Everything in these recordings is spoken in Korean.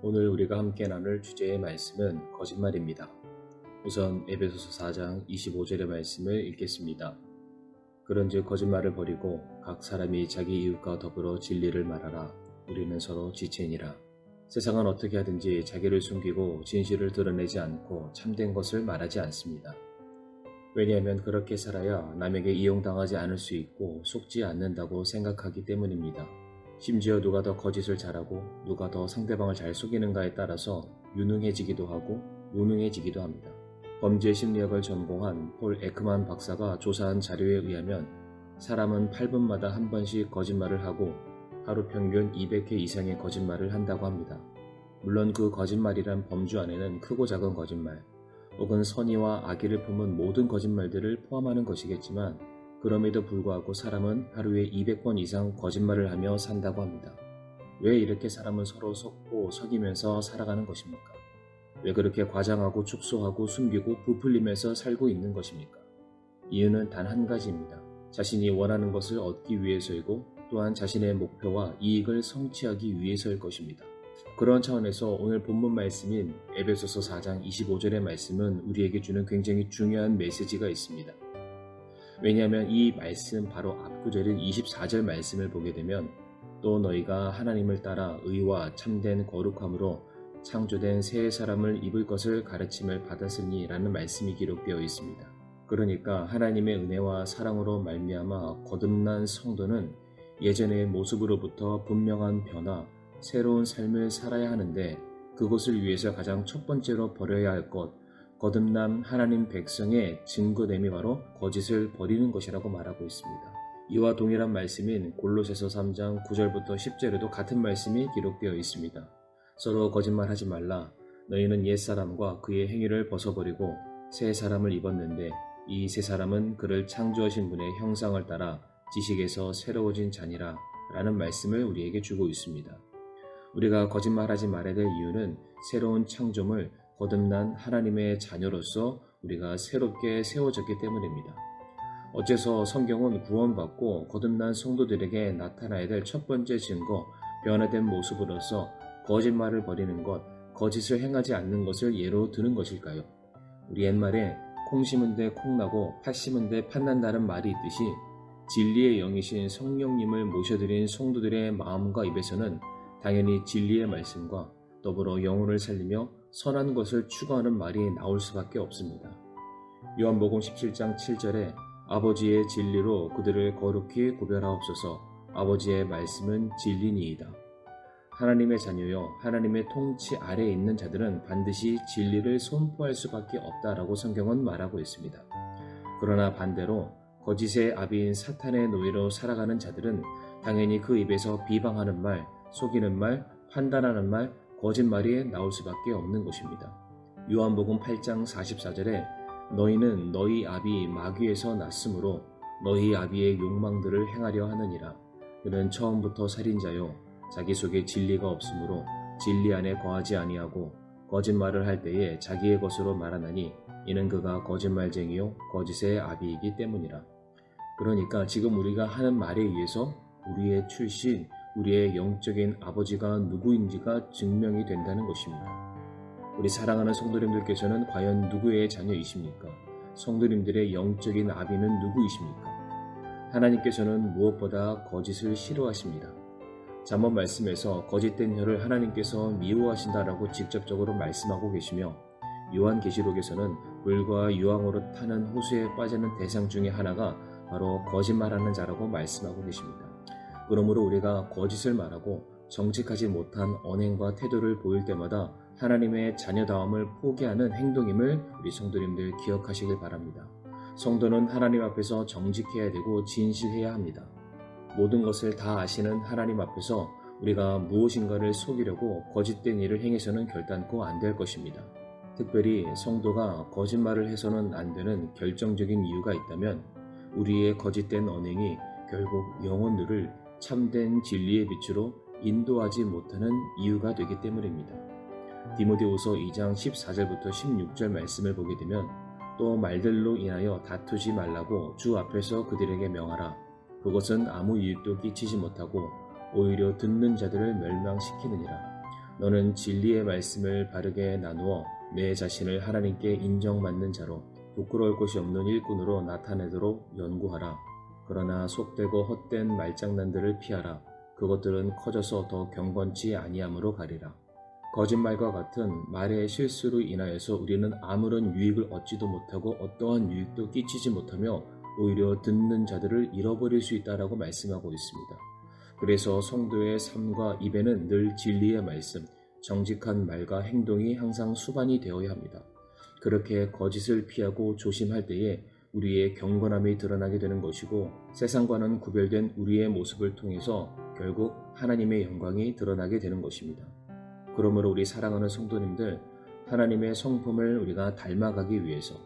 오늘 우리가 함께 나눌 주제의 말씀은 거짓말입니다. 우선 에베소서 4장 25절의 말씀을 읽겠습니다. 그런즉 거짓말을 버리고 각 사람이 자기 이웃과 더불어 진리를 말하라. 우리는 서로 지체니라. 세상은 어떻게 하든지 자기를 숨기고 진실을 드러내지 않고 참된 것을 말하지 않습니다. 왜냐하면 그렇게 살아야 남에게 이용당하지 않을 수 있고 속지 않는다고 생각하기 때문입니다. 심지어 누가 더 거짓을 잘하고 누가 더 상대방을 잘 속이는가에 따라서 유능해지기도 하고 무능해지기도 합니다. 범죄 심리학을 전공한 폴 에크만 박사가 조사한 자료에 의하면 사람은 8분마다 한 번씩 거짓말을 하고 하루 평균 200회 이상의 거짓말을 한다고 합니다. 물론 그 거짓말이란 범주 안에는 크고 작은 거짓말, 혹은 선의와 악의를 품은 모든 거짓말들을 포함하는 것이겠지만 그럼에도 불구하고 사람은 하루에 200번 이상 거짓말을 하며 산다고 합니다. 왜 이렇게 사람은 서로 속고 속이면서 살아가는 것입니까? 왜 그렇게 과장하고 축소하고 숨기고 부풀리면서 살고 있는 것입니까? 이유는 단 한 가지입니다. 자신이 원하는 것을 얻기 위해서이고 또한 자신의 목표와 이익을 성취하기 위해서일 것입니다. 그런 차원에서 오늘 본문 말씀인 에베소서 4장 25절의 말씀은 우리에게 주는 굉장히 중요한 메시지가 있습니다. 왜냐하면 이 말씀 바로 앞구절인 24절 말씀을 보게 되면 또 너희가 하나님을 따라 의와 참된 거룩함으로 창조된 새 사람을 입을 것을 가르침을 받았으니 라는 말씀이 기록되어 있습니다. 그러니까 하나님의 은혜와 사랑으로 말미암아 거듭난 성도는 예전의 모습으로부터 분명한 변화, 새로운 삶을 살아야 하는데 그것을 위해서 가장 첫 번째로 버려야 할 것, 거듭난 하나님 백성의 증거됨이 바로 거짓을 버리는 것이라고 말하고 있습니다. 이와 동일한 말씀인 골로새서 3장 9절부터 10절에도 같은 말씀이 기록되어 있습니다. 서로 거짓말하지 말라. 너희는 옛사람과 그의 행위를 벗어버리고 새 사람을 입었는데 이 새 사람은 그를 창조하신 분의 형상을 따라 지식에서 새로워진 자니라 라는 말씀을 우리에게 주고 있습니다. 우리가 거짓말하지 말아야 될 이유는 새로운 창조물, 거듭난 하나님의 자녀로서 우리가 새롭게 세워졌기 때문입니다. 어째서 성경은 구원받고 거듭난 성도들에게 나타나야 될 첫 번째 증거, 변화된 모습으로서 거짓말을 버리는 것, 거짓을 행하지 않는 것을 예로 드는 것일까요? 우리 옛말에 콩 심은 데 콩 나고 팥 심은 데 팥 난다는 말이 있듯이 진리의 영이신 성령님을 모셔드린 성도들의 마음과 입에서는 당연히 진리의 말씀과 더불어 영혼을 살리며 선한 것을 추구하는 말이 나올 수밖에 없습니다. 요한복음 17장 7절에 아버지의 진리로 그들을 거룩히 구별하옵소서. 아버지의 말씀은 진리니이다. 하나님의 자녀여, 하나님의 통치 아래에 있는 자들은 반드시 진리를 선포할 수밖에 없다라고 성경은 말하고 있습니다. 그러나 반대로 거짓의 아비인 사탄의 노예로 살아가는 자들은 당연히 그 입에서 비방하는 말, 속이는 말, 판단하는 말, 거짓말이 나올 수밖에 없는 것입니다. 요한복음 8장 44절에 너희는 너희 아비 마귀에서 났으므로 너희 아비의 욕망들을 행하려 하느니라. 그는 처음부터 살인자요 자기 속에 진리가 없으므로 진리 안에 거하지 아니하고 거짓말을 할 때에 자기의 것으로 말하나니 이는 그가 거짓말쟁이요 거짓의 아비이기 때문이라. 그러니까 지금 우리가 하는 말에 의해서 우리의 출신, 우리의 영적인 아버지가 누구인지가 증명이 된다는 것입니다. 우리 사랑하는 성도님들께서는 과연 누구의 자녀이십니까? 성도님들의 영적인 아비는 누구이십니까? 하나님께서는 무엇보다 거짓을 싫어하십니다. 잠언 말씀에서 거짓된 혀를 하나님께서 미워하신다라고 직접적으로 말씀하고 계시며 요한계시록에서는 불과 유황으로 타는 호수에 빠지는 대상 중에 하나가 바로 거짓말하는 자라고 말씀하고 계십니다. 그러므로 우리가 거짓을 말하고 정직하지 못한 언행과 태도를 보일 때마다 하나님의 자녀다움을 포기하는 행동임을 우리 성도님들 기억하시길 바랍니다. 성도는 하나님 앞에서 정직해야 되고 진실해야 합니다. 모든 것을 다 아시는 하나님 앞에서 우리가 무엇인가를 속이려고 거짓된 일을 행해서는 결단코 안 될 것입니다. 특별히 성도가 거짓말을 해서는 안 되는 결정적인 이유가 있다면 우리의 거짓된 언행이 결국 영혼들을 참된 진리의 빛으로 인도하지 못하는 이유가 되기 때문입니다. 디모데후서 2장 14절부터 16절 말씀을 보게 되면 또 말들로 인하여 다투지 말라고 주 앞에서 그들에게 명하라. 그것은 아무 이익도 끼치지 못하고 오히려 듣는 자들을 멸망시키느니라. 너는 진리의 말씀을 바르게 나누어 내 자신을 하나님께 인정받는 자로 부끄러울 것이 없는 일꾼으로 나타내도록 연구하라. 그러나 속되고 헛된 말장난들을 피하라. 그것들은 커져서 더 경건치 아니함으로 가리라. 거짓말과 같은 말의 실수로 인하여서 우리는 아무런 유익을 얻지도 못하고 어떠한 유익도 끼치지 못하며 오히려 듣는 자들을 잃어버릴 수 있다라고 말씀하고 있습니다. 그래서 성도의 삶과 입에는 늘 진리의 말씀, 정직한 말과 행동이 항상 수반이 되어야 합니다. 그렇게 거짓을 피하고 조심할 때에 우리의 경건함이 드러나게 되는 것이고 세상과는 구별된 우리의 모습을 통해서 결국 하나님의 영광이 드러나게 되는 것입니다. 그러므로 우리 사랑하는 성도님들, 하나님의 성품을 우리가 닮아가기 위해서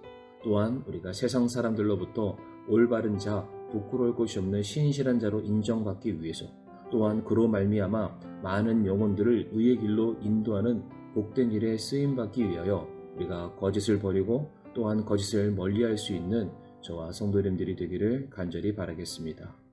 또한 우리가 세상 사람들로부터 올바른 자, 부끄러울 것이 없는 신실한 자로 인정받기 위해서 또한 그로 말미암아 많은 영혼들을 의의 길로 인도하는 복된 일에 쓰임받기 위하여 우리가 거짓을 버리고 또한 거짓을 멀리할 수 있는 저와 성도님들이 되기를 간절히 바라겠습니다.